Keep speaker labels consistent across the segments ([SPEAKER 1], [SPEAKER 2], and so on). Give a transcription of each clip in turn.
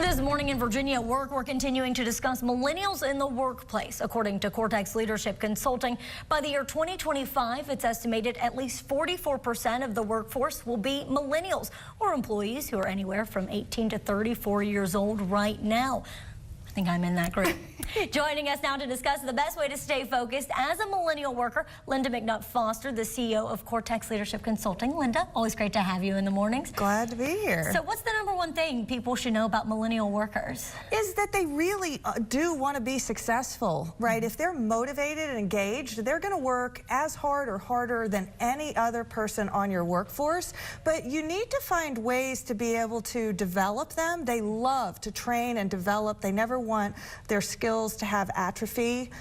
[SPEAKER 1] This morning in Virginia at Work, we're continuing to discuss millennials in the workplace. According to Cortex Leadership Consulting, by the year 2025, it's estimated at least 44% of the workforce will be millennials, or employees who are anywhere from 18 to 34 years old right now. I think I'm in that group. Joining us now to discuss the best way to stay focused as a millennial worker, Lynda McNutt Foster, the CEO of Cortex Leadership Consulting. Lynda, always great to have you in the mornings.
[SPEAKER 2] Glad to be here.
[SPEAKER 1] So what's the #1 thing people should know about millennial workers?
[SPEAKER 2] Is that they really do want to be successful, right? If they're motivated and engaged, they're going to work as hard or harder than any other person on your workforce. But you need to find ways to be able to develop them. They love to train and develop. They never want their skills to have atrophy.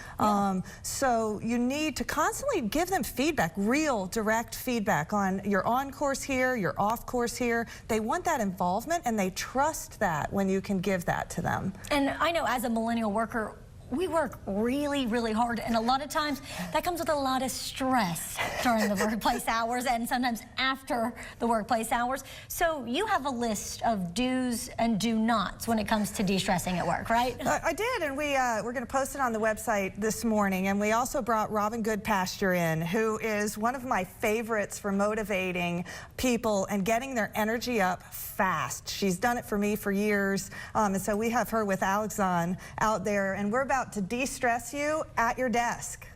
[SPEAKER 2] So you need to constantly give them feedback, real direct feedback on you're on course here, you're off course here. They want that involvement and they trust that when you can give that to them.
[SPEAKER 1] And I know as a millennial worker, we work really, really hard, and a lot of times that comes with a lot of stress during the workplace hours and sometimes after the workplace hours. So you have a list of do's and do nots when it comes to de-stressing at work, right?
[SPEAKER 2] I did, and we're going to post it on the website this morning. And we also brought Robyn Goodpasture in, who is one of my favorites for motivating people and getting their energy up fast. She's done it for me for years, and so we have her with Alex on out there, and we're about to de-stress you at your desk.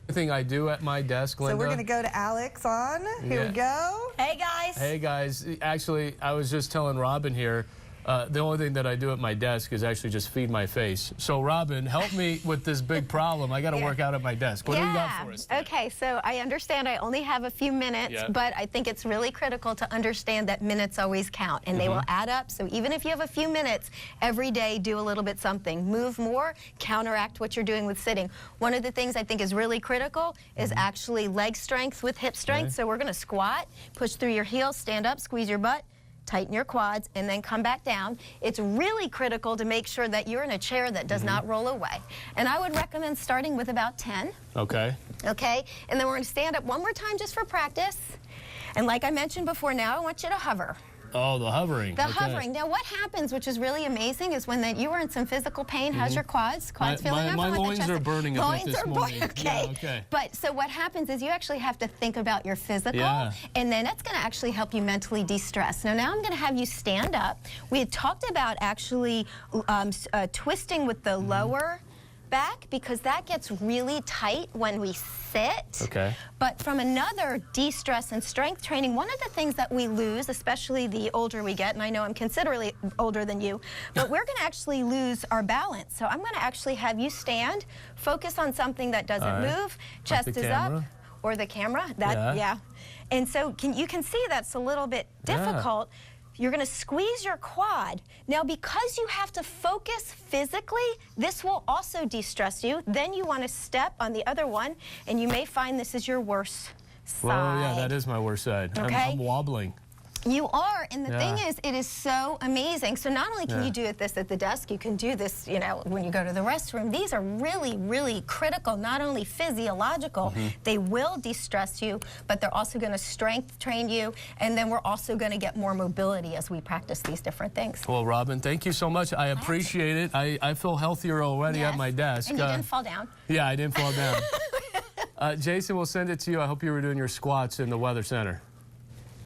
[SPEAKER 3] Thing I do at my desk, Lynda.
[SPEAKER 2] So we're going to go to Alex on. Here we go.
[SPEAKER 1] Hey guys.
[SPEAKER 3] Hey guys. Actually, I was just telling Robyn here, the only thing that I do at my desk is actually just feed my face. So Robyn, help me with this big problem. I got to work out at my desk. What do you got for us today?
[SPEAKER 4] Okay, so I understand I only have a few minutes, but I think it's really critical to understand that minutes always count, and they will add up. So even if you have a few minutes every day, do a little bit something. Move more, counteract what you're doing with sitting. One of the things I think is really critical is actually leg strength with hip strength. So we're going to squat, push through your heels, stand up, squeeze your butt, tighten your quads, and then come back down. It's really critical to make sure that you're in a chair that does not roll away. And I would recommend starting with about 10.
[SPEAKER 3] Okay.
[SPEAKER 4] Okay, and then we're going to stand up one more time just for practice. And like I mentioned before, now I want you to hover.
[SPEAKER 3] Oh, the hovering.
[SPEAKER 4] The hovering. Now what happens, which is really amazing, is when you are in some physical pain, how's your quads? Quads feeling up?
[SPEAKER 3] My loins are burning a bit this morning.
[SPEAKER 4] Okay.
[SPEAKER 3] Yeah, okay.
[SPEAKER 4] But so what happens is you actually have to think about your physical, and then that's going to actually help you mentally de-stress. Now I'm going to have you stand up. We had talked about actually twisting with the lower back, because that gets really tight when we sit.
[SPEAKER 3] Okay.
[SPEAKER 4] But from another de-stress and strength training, one of the things that we lose, especially the older we get, and I know I'm considerably older than you, but we're going to actually lose our balance. So I'm going to actually have you stand, focus on something that doesn't move, chest is up, or the camera. And so you can see that's a little bit difficult. You're going to squeeze your quad. Now, because you have to focus physically, this will also de-stress you. Then you want to step on the other one, and you may find this is your worst side.
[SPEAKER 3] Well, yeah, that is my worst side.
[SPEAKER 4] Okay?
[SPEAKER 3] I'm wobbling.
[SPEAKER 4] You are, and the thing is, it is so amazing. So not only can you do this at the desk, you can do this, you know, when you go to the restroom. These are really, really critical, not only physiological, they will de-stress you, but they're also going to strength train you, and then we're also going to get more mobility as we practice these different things.
[SPEAKER 3] Well, Robyn, thank you so much. I appreciate it. I feel healthier already at my desk.
[SPEAKER 4] And you didn't fall down.
[SPEAKER 3] Yeah, I didn't fall down. Jason, we'll send it to you. I hope you were doing your squats in the Weather Center.